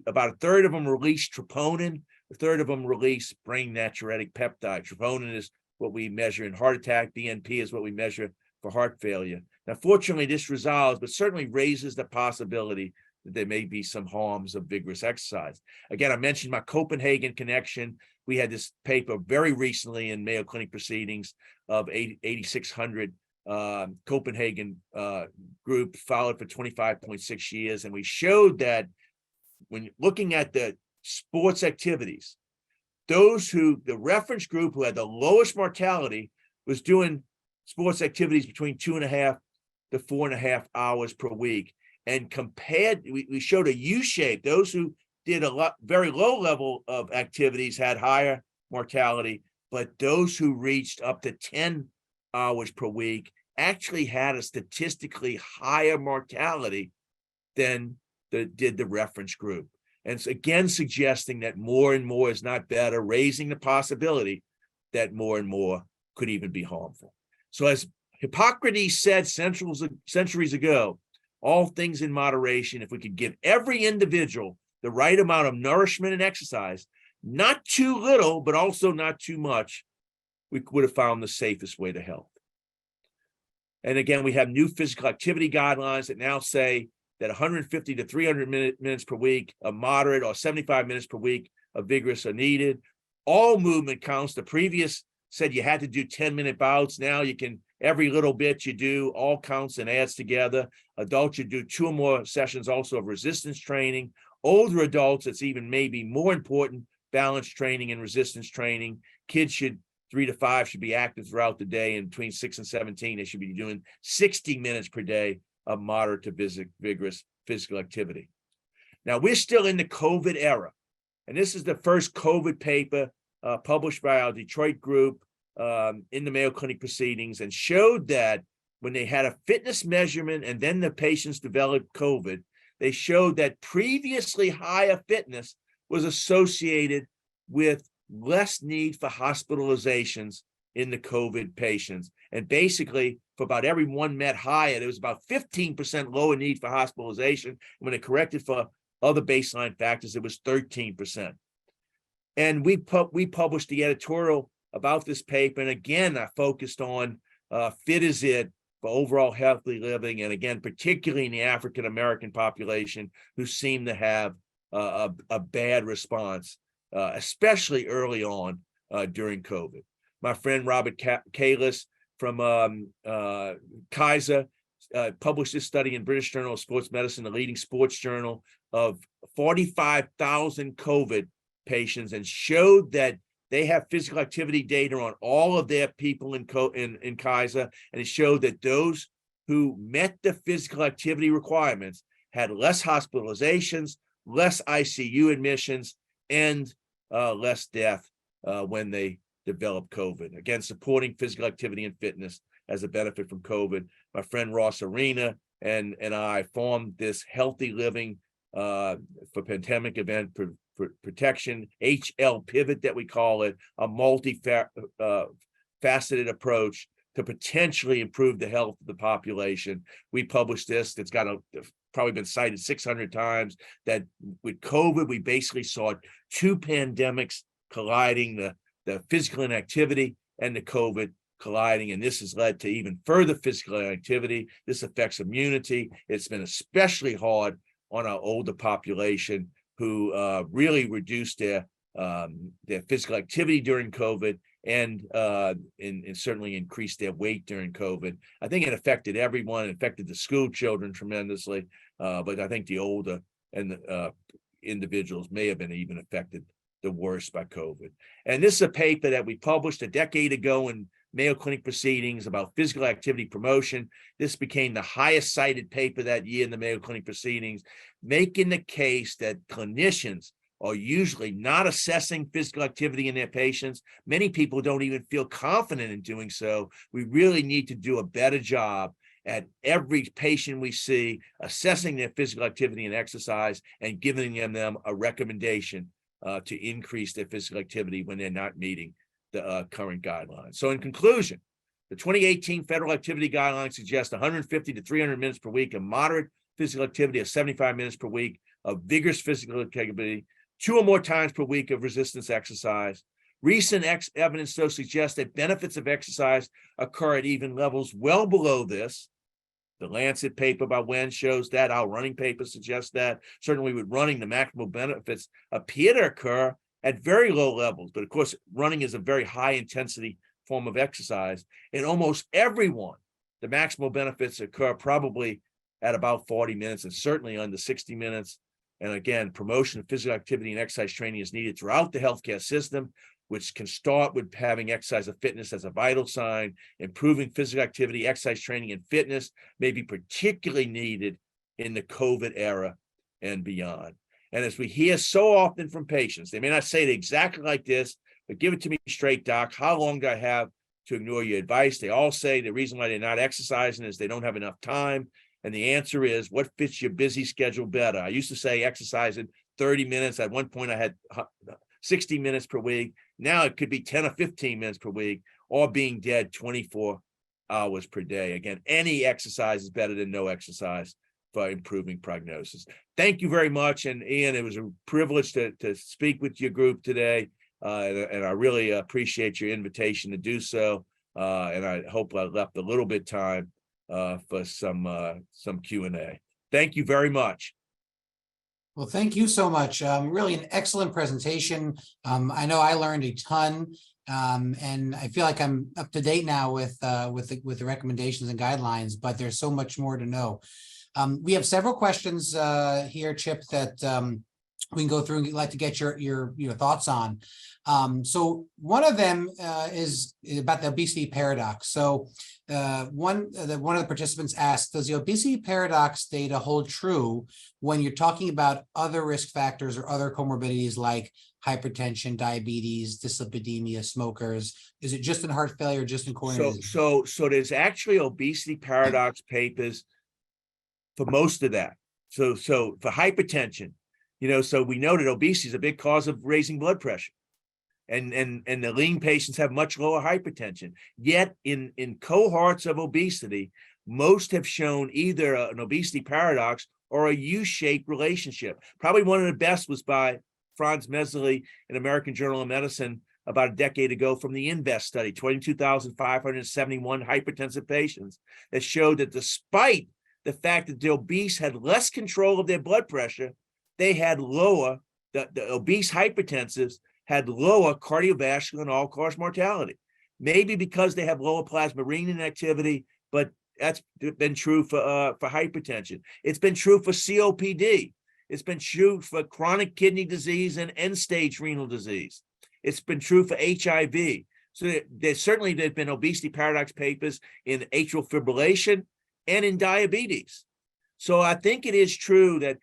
About a third of them release troponin, a third of them release brain natriuretic peptide. Troponin is what we measure in heart attack. BNP is what we measure for heart failure. Now, fortunately, this resolves, but certainly raises the possibility that there may be some harms of vigorous exercise. Again, I mentioned my Copenhagen connection. We had this paper very recently in Mayo Clinic Proceedings of 8,600 Copenhagen group, followed for 25.6 years. And we showed that when looking at the sports activities, the reference group who had the lowest mortality was doing sports activities between 2.5 to 4.5 hours per week. And compared, we showed a U shape. Those who did very low level of activities had higher mortality, but those who reached up to 10 hours per week actually had a statistically higher mortality than did the reference group. And it's again suggesting that more and more is not better, raising the possibility that more and more could even be harmful. So as Hippocrates said centuries ago, all things in moderation. If we could give every individual the right amount of nourishment and exercise, not too little, but also not too much, we would have found the safest way to health. And again, we have new physical activity guidelines that now say that 150 to 300 minutes per week of moderate or 75 minutes per week of vigorous are needed. All movement counts. The previous said you had to do 10-minute bouts. Now you can, every little bit you do, all counts and adds together. Adults should do 2 or more sessions also of resistance training. Older adults, it's even maybe more important, balance training and resistance training. Kids 3 to 5 should be active throughout the day, and between 6 and 17, they should be doing 60 minutes per day of moderate to vigorous physical activity. Now, we're still in the COVID era, and this is the first COVID paper published by our Detroit group in the Mayo Clinic Proceedings, and showed that when they had a fitness measurement and then the patients developed COVID, they showed that previously higher fitness was associated with less need for hospitalizations in the COVID patients. And basically, for about every 1 met higher, there was about 15% lower need for hospitalization. And when it corrected for other baseline factors, it was 13%. And we published the editorial about this paper. And again, I focused on fit is it for overall healthy living. And again, particularly in the African-American population who seem to have a bad response, especially early on during COVID. My friend Robert Kalis from Kaiser published this study in British Journal of Sports Medicine, the leading sports journal, of 45,000 COVID patients, and showed that they have physical activity data on all of their people in Kaiser, and it showed that those who met the physical activity requirements had less hospitalizations, less ICU admissions, and less death when they developed COVID. Again, supporting physical activity and fitness as a benefit from COVID. My friend Ross Arena and I formed this Healthy Living for Pandemic Event Protection, HL Pivot that we call it, a multi-faceted approach to potentially improve the health of the population. We published this. It's probably been cited 600 times, that with COVID, we basically saw two pandemics colliding, the physical inactivity and the COVID colliding, and this has led to even further physical inactivity. This affects immunity. It's been especially hard on our older population who really reduced their physical activity during COVID and certainly increased their weight during COVID. I think it affected everyone. It affected the school children tremendously, but I think the older and the individuals may have been even affected the worst by COVID. And this is a paper that we published a decade ago in Mayo Clinic Proceedings about physical activity promotion. This became the highest cited paper that year in the Mayo Clinic Proceedings, making the case that clinicians are usually not assessing physical activity in their patients. Many people don't even feel confident in doing so. We really need to do a better job at every patient we see, assessing their physical activity and exercise and giving them a recommendation to increase their physical activity when they're not meeting the current guidelines. So in conclusion, the 2018 Federal Activity Guidelines suggest 150 to 300 minutes per week of moderate physical activity, of 75 minutes per week of vigorous physical activity, 2 or more times per week of resistance exercise. Recent evidence, though, suggests that benefits of exercise occur at even levels well below this. The Lancet paper by Wen shows that. Our running paper suggests that. Certainly with running, the maximal benefits appear to occur at very low levels. But of course, running is a very high intensity form of exercise. In almost everyone, the maximal benefits occur probably at about 40 minutes and certainly under 60 minutes. And again, promotion of physical activity and exercise training is needed throughout the healthcare system, which can start with having exercise and fitness as a vital sign. Improving physical activity, exercise training, and fitness may be particularly needed in the COVID era and beyond. And as we hear so often from patients, they may not say it exactly like this, but give it to me straight, doc. How long do I have to ignore your advice? They all say the reason why they're not exercising is they don't have enough time. And the answer is, what fits your busy schedule better? I used to say exercising 30 minutes. At one point, I had 60 minutes per week. Now it could be 10 or 15 minutes per week, or being dead 24 hours per day. Again, any exercise is better than no exercise for improving prognosis. Thank you very much. And Ian, it was a privilege to speak with your group today. And I really appreciate your invitation to do so. And I hope I left a little bit time for some Q&A. Thank you very much. Well, thank you so much. Really an excellent presentation. I know I learned a ton, and I feel like I'm up to date now with the recommendations and guidelines, but there's so much more to know. We have several questions here, Chip, that we can go through and I'd like to get your thoughts on. So one of them is about the obesity paradox. So one of the participants asked, does the obesity paradox data hold true when you're talking about other risk factors or other comorbidities like hypertension, diabetes, dyslipidemia, smokers? Is it just in heart failure, just in coronary disease? So there's actually obesity paradox papers for most of that. So for hypertension, so we know that obesity is a big cause of raising blood pressure. And the lean patients have much lower hypertension. Yet in cohorts of obesity, most have shown either an obesity paradox or a U-shaped relationship. Probably one of the best was by Franz Messerli in American Journal of Medicine about a decade ago from the INVEST study, 22,571 hypertensive patients, that showed that despite the fact that the obese had less control of their blood pressure, they had lower, the obese hypertensives had lower cardiovascular and all-cause mortality. Maybe because they have lower plasma renin activity, but that's been true for hypertension. It's been true for COPD. It's been true for chronic kidney disease and end-stage renal disease. It's been true for HIV. So there's been obesity paradox papers in atrial fibrillation and in diabetes. So I think it is true that,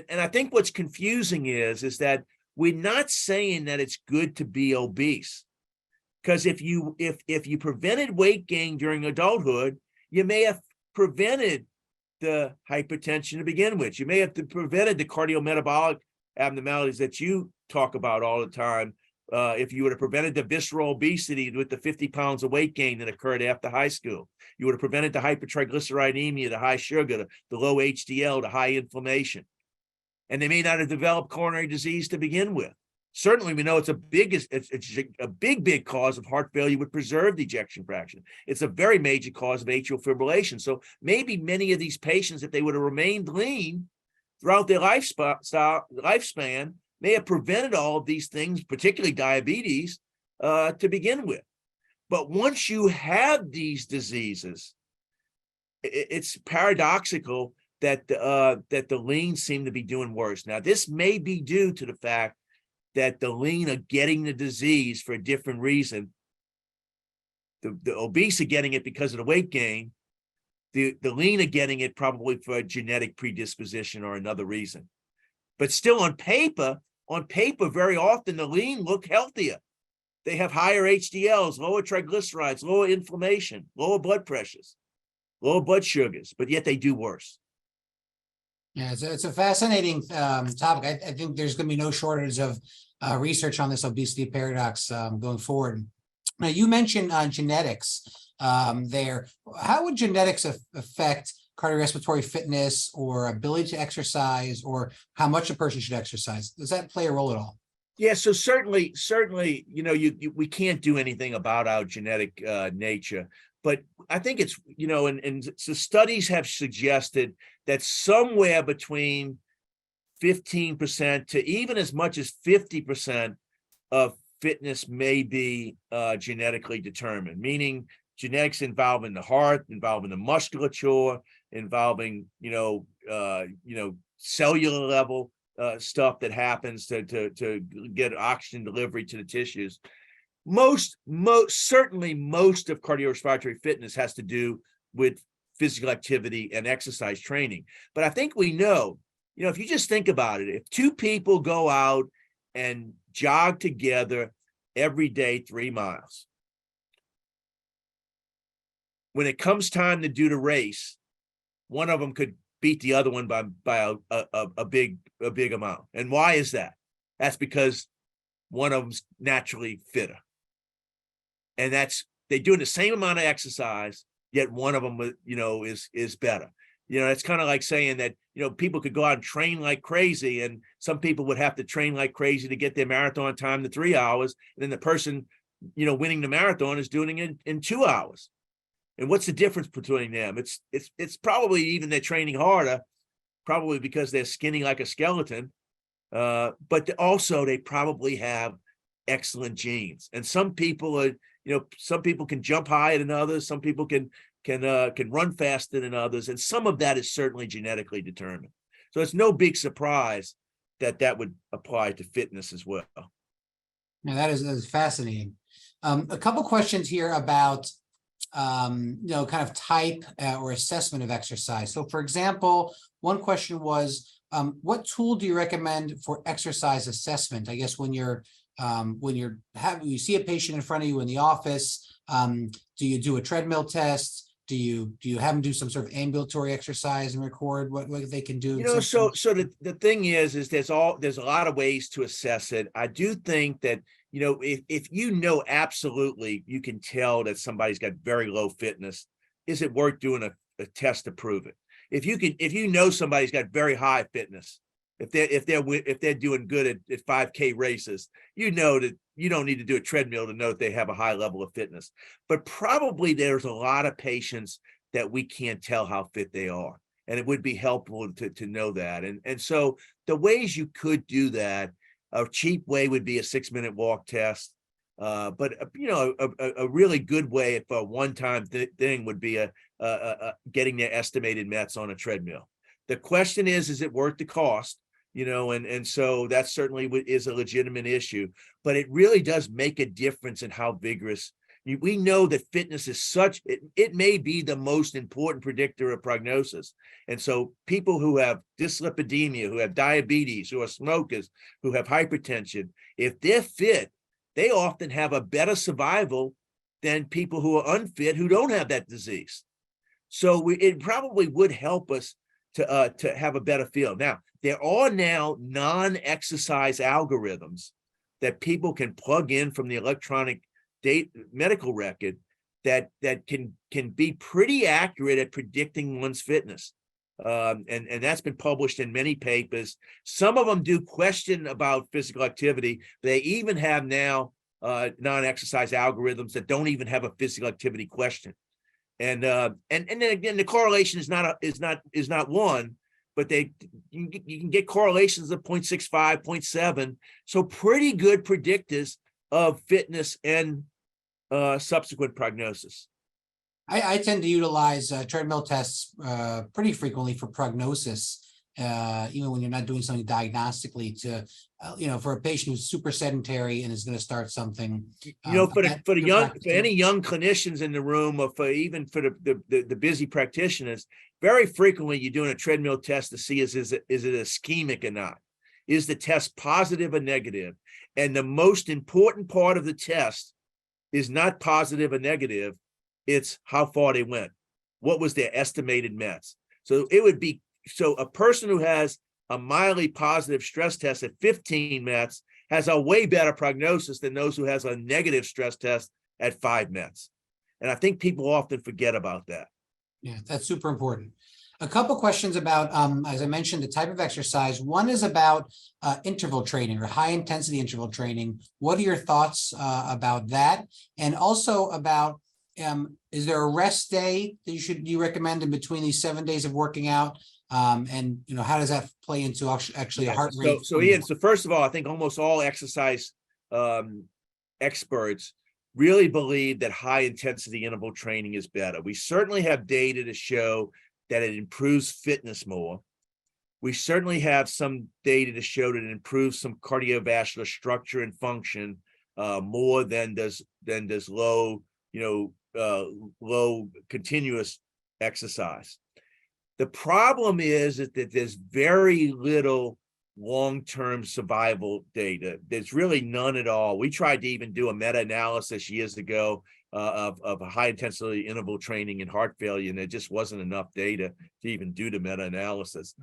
and I think what's confusing is that we're not saying that it's good to be obese, because if you prevented weight gain during adulthood, you may have prevented the hypertension to begin with. You may have prevented the cardiometabolic abnormalities that you talk about all the time If you would have prevented the visceral obesity with the 50 pounds of weight gain that occurred after high school, you would have prevented the hypertriglyceridemia, the high sugar, the low HDL, the high inflammation. And they may not have developed coronary disease to begin with. Certainly, we know it's a big cause of heart failure with preserved ejection fraction. It's a very major cause of atrial fibrillation. So maybe many of these patients, if they would have remained lean throughout their lifespan, may have prevented all of these things, particularly diabetes, to begin with. But once you have these diseases, it's paradoxical that the lean seem to be doing worse. Now, this may be due to the fact that the lean are getting the disease for a different reason. The obese are getting it because of the weight gain. The lean are getting it probably for a genetic predisposition or another reason. But still on paper, very often the lean look healthier. They have higher HDLs, lower triglycerides, lower inflammation, lower blood pressures, lower blood sugars, but yet they do worse. Yeah, it's a fascinating topic. I think there's going to be no shortage of research on this obesity paradox going forward. Now, you mentioned genetics there. How would genetics affect cardiorespiratory fitness or ability to exercise, or how much a person should exercise? Does that play a role at all? Yeah, so certainly, we can't do anything about our genetic nature, but I think it's, and so studies have suggested that somewhere between 15% to even as much as 50% of fitness may be genetically determined, meaning genetics involving the heart, involving the musculature, involving, cellular level stuff that happens to get oxygen delivery to the tissues. Certainly most of cardiorespiratory fitness has to do with physical activity and exercise training. But I think we know, if you just think about it, if two people go out and jog together every day 3 miles, when it comes time to do the race, one of them could beat the other one by a big amount. And why is that? That's because one of them's naturally fitter. And they're doing the same amount of exercise, yet one of them, is better. It's kind of like saying that, people could go out and train like crazy, and some people would have to train like crazy to get their marathon time to 3 hours. And then the person, winning the marathon is doing it in 2 hours. And what's the difference between them? It's probably even they're training harder, probably because they're skinny like a skeleton. But also they probably have excellent genes. And some people are, some people can jump higher than others. Some people can run faster than others. And some of that is certainly genetically determined. So it's no big surprise that would apply to fitness as well. Yeah, that is fascinating. A couple questions here about kind of type or assessment of exercise. So for example, one question was, what tool do you recommend for exercise assessment? I guess when you see a patient in front of you in the office, do you do a treadmill test? Do you have them do some sort of ambulatory exercise and record what they can do? So the thing is there's a lot of ways to assess it. I do think that, if absolutely, you can tell that somebody's got very low fitness, is it worth doing a test to prove it? If somebody's got very high fitness, if they're doing good at 5K races, that you don't need to do a treadmill to know that they have a high level of fitness. But probably there's a lot of patients that we can't tell how fit they are. And it would be helpful to know that. And so the ways you could do that, a cheap way would be a 6-minute walk test. But a really good way for a one-time thing would be getting their estimated METs on a treadmill. The question is it worth the cost? And so that certainly is a legitimate issue, but it really does make a difference in how vigorous. We know that fitness is it may be the most important predictor of prognosis. And so people who have dyslipidemia, who have diabetes, who are smokers, who have hypertension, if they're fit, they often have a better survival than people who are unfit, who don't have that disease. So it probably would help us to have a better feel. Now, there are now non-exercise algorithms that people can plug in from the electronic medical record that can be pretty accurate at predicting one's fitness. And that's been published in many papers. Some of them do question about physical activity. They even have now non-exercise algorithms that don't even have a physical activity question. And then again, the correlation is not one, but you can get correlations of 0.65, 0.7. So pretty good predictors of fitness and subsequent prognosis. I tend to utilize treadmill tests pretty frequently for prognosis, even when you're not doing something diagnostically to, for a patient who's super sedentary and is going to start something. For any young clinicians in the room, or for the busy practitioners, very frequently you're doing a treadmill test to see is it ischemic or not? Is the test positive or negative? And the most important part of the test is not positive or negative. It's how far they went. What was their estimated METs? So a person who has a mildly positive stress test at 15 METs has a way better prognosis than those who has a negative stress test at 5 METs. And I think people often forget about that. Yeah, that's super important. A couple questions about, as I mentioned, the type of exercise. One is about interval training or high intensity interval training. What are your thoughts about that? And also about, is there a rest day that you recommend in between these 7 days of working out? And how does that play into actually a heart rate? So Ian, first of all, I think almost all exercise experts really believe that high intensity interval training is better. We certainly have data to show that it improves fitness more. We certainly have some data to show that it improves some cardiovascular structure and function more than does low continuous exercise. The problem is that there's very little long-term survival data. There's really none at all. We tried to even do a meta-analysis years ago of a high-intensity interval training in heart failure, and there just wasn't enough data to even do the meta-analysis,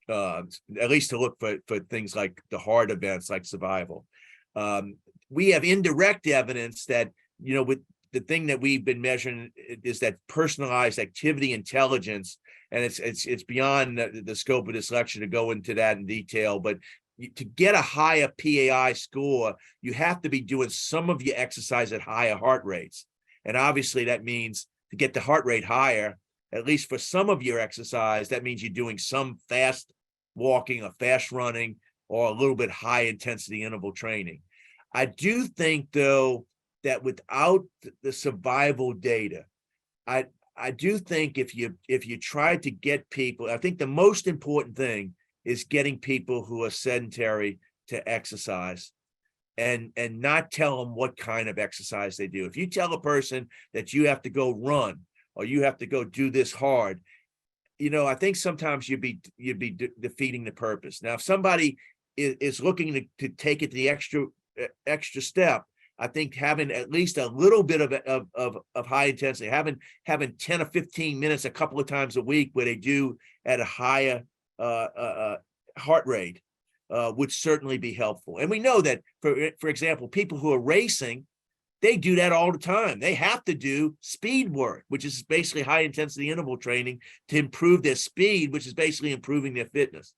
at least to look for things like the hard events like survival. We have indirect evidence that, with the thing that we've been measuring is that personalized activity intelligence, and it's beyond the scope of this lecture to go into that in detail, but to get a higher PAI score, you have to be doing some of your exercise at higher heart rates. And obviously that means to get the heart rate higher, at least for some of your exercise, that means you're doing some fast walking or fast running or a little bit high intensity interval training. I do think, though, that without the survival data, I do think if you try to get people, I think the most important thing is getting people who are sedentary to exercise and not tell them what kind of exercise they do. If you tell a person that you have to go run or you have to go do this hard, I think sometimes you'd be defeating the purpose. Now, if somebody is looking to take it the extra step, I think having at least a little bit of high intensity, having 10 or 15 minutes a couple of times a week where they do at a higher heart rate would certainly be helpful. And we know that, for example, people who are racing, they do that all the time. They have to do speed work, which is basically high intensity interval training to improve their speed, which is basically improving their fitness.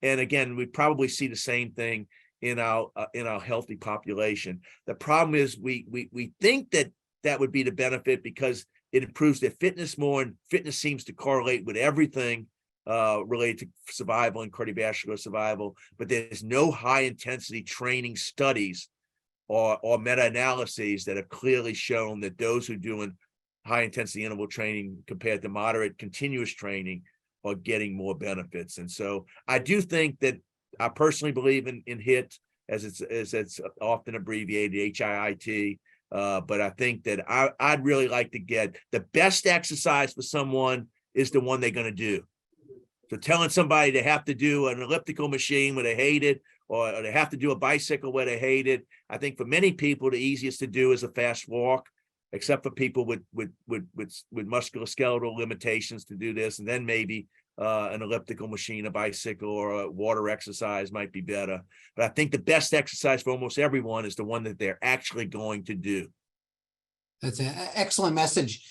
And again, we probably see the same thing in our healthy population. The problem is we think that would be the benefit because it improves their fitness more, and fitness seems to correlate with everything related to survival and cardiovascular survival, but there's no high intensity training studies or meta-analyses that have clearly shown that those who are doing high intensity interval training compared to moderate continuous training are getting more benefits. And so I do think that I personally believe in HIIT, as it's often abbreviated, HIIT. But I think that I'd really like to get the best exercise for someone is the one they're going to do. So telling somebody they have to do an elliptical machine where they hate it, or they have to do a bicycle where they hate it, I think for many people the easiest to do is a fast walk, except for people with musculoskeletal limitations to do this, and then maybe an elliptical machine, a bicycle, or a water exercise might be better. But I think the best exercise for almost everyone is the one that they're actually going to do. That's an excellent message.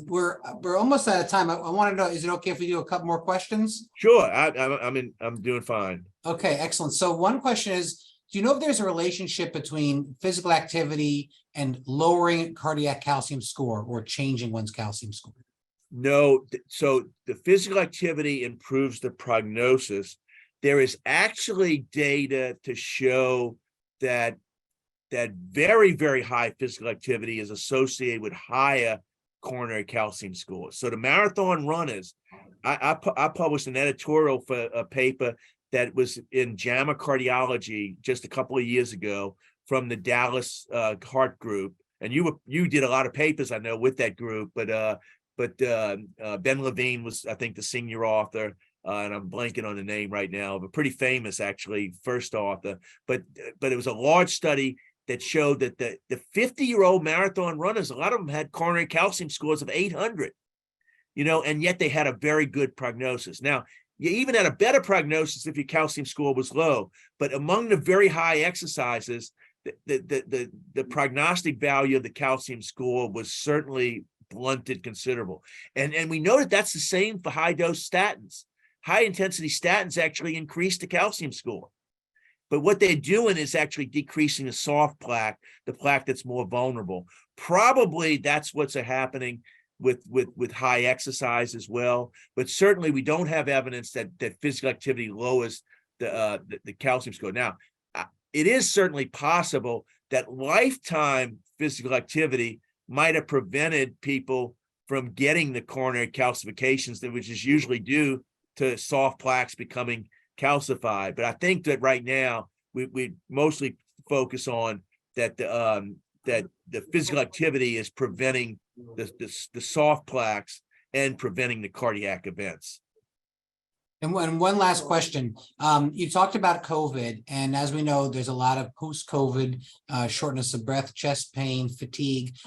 We're almost out of time. I want to know, is it okay if we do a couple more questions? Sure, I'm doing fine. Okay, excellent. So one question is, do you know if there's a relationship between physical activity and lowering cardiac calcium score or changing one's calcium score? No, so the physical activity improves the prognosis. There is actually data to show that very, very high physical activity is associated with higher coronary calcium scores. So the marathon runners, I published an editorial for a paper that was in JAMA Cardiology just a couple of years ago from the Dallas Heart Group, and you did a lot of papers, I know, with that group. But Ben Levine was, I think, the senior author, and I'm blanking on the name right now, but pretty famous, actually, first author. But it was a large study that showed that the 50-year-old marathon runners, a lot of them had coronary calcium scores of 800, and yet they had a very good prognosis. Now, you even had a better prognosis if your calcium score was low, but among the very high exercises, the prognostic value of the calcium score was certainly blunted considerable. And we know that that's the same for high dose statins. High intensity statins actually increase the calcium score. But what they're doing is actually decreasing the soft plaque, the plaque that's more vulnerable. Probably that's what's happening with high exercise as well. But certainly we don't have evidence that physical activity lowers the calcium score. Now, it is certainly possible that lifetime physical activity might have prevented people from getting the coronary calcifications, which is usually due to soft plaques becoming calcified. But I think that right now we mostly focus on that the physical activity is preventing the soft plaques and preventing the cardiac events. And one last question. You talked about COVID, and as we know, there's a lot of post-COVID shortness of breath, chest pain, fatigue.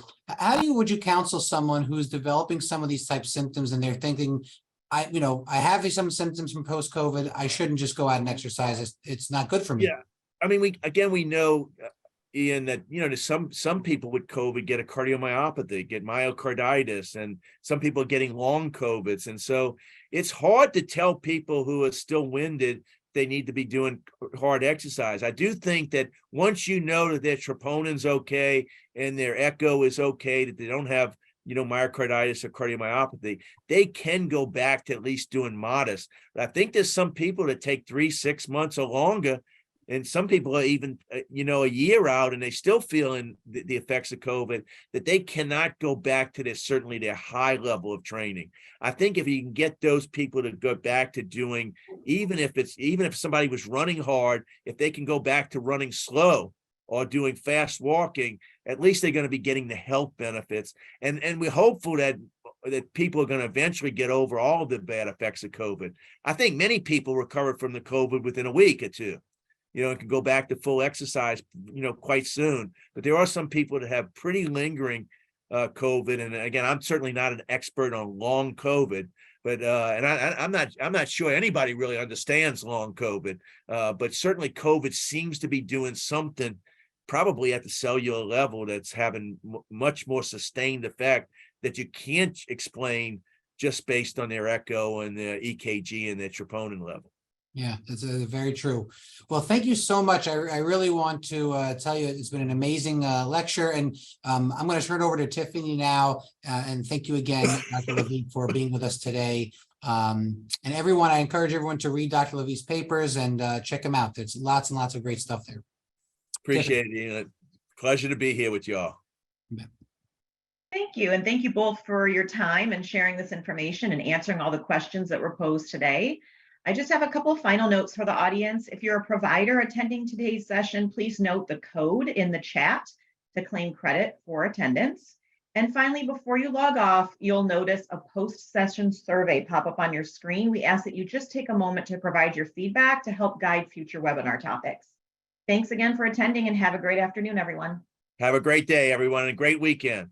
Would you counsel someone who's developing some of these type symptoms and they're thinking, I have some symptoms from post-COVID, I shouldn't just go out and exercise. It's not good for me. Yeah, I mean, we know, Ian, that some people with COVID get a cardiomyopathy, get myocarditis, and some people are getting long COVIDs. And so it's hard to tell people who are still winded they need to be doing hard exercise. I do think that once you know that their troponin's okay and their echo is okay, that they don't have myocarditis or cardiomyopathy, they can go back to at least doing modest. But I think there's some people that take 3-6 months or longer, and some people are even a year out and they still feeling the effects of COVID, that they cannot go back to their high level of training. I think if you can get those people to go back to doing, even if somebody was running hard, if they can go back to running slow or doing fast walking, at least they're going to be getting the health benefits. And we're hopeful that people are going to eventually get over all of the bad effects of COVID. I think many people recovered from the COVID within a week or two, and can go back to full exercise, quite soon. But there are some people that have pretty lingering COVID. And again, I'm certainly not an expert on long COVID, but and I'm not sure anybody really understands long COVID. But certainly COVID seems to be doing something, probably at the cellular level, that's having much more sustained effect that you can't explain just based on their echo and their EKG and their troponin level. Yeah, that's very true. Well, thank you so much. I really want to tell you it's been an amazing lecture, and I'm going to turn it over to Tiffany now. And thank you again, Dr. Levy, for being with us today. And everyone, I encourage everyone to read Dr. Levy's papers and check them out. There's lots and lots of great stuff there. Appreciate it. Pleasure to be here with y'all. Thank you. And thank you both for your time and sharing this information and answering all the questions that were posed today. I just have a couple of final notes for the audience. If you're a provider attending today's session, please note the code in the chat to claim credit for attendance. And finally, before you log off, you'll notice a post-session survey pop up on your screen. We ask that you just take a moment to provide your feedback to help guide future webinar topics. Thanks again for attending, and have a great afternoon, everyone. Have a great day, everyone, and a great weekend.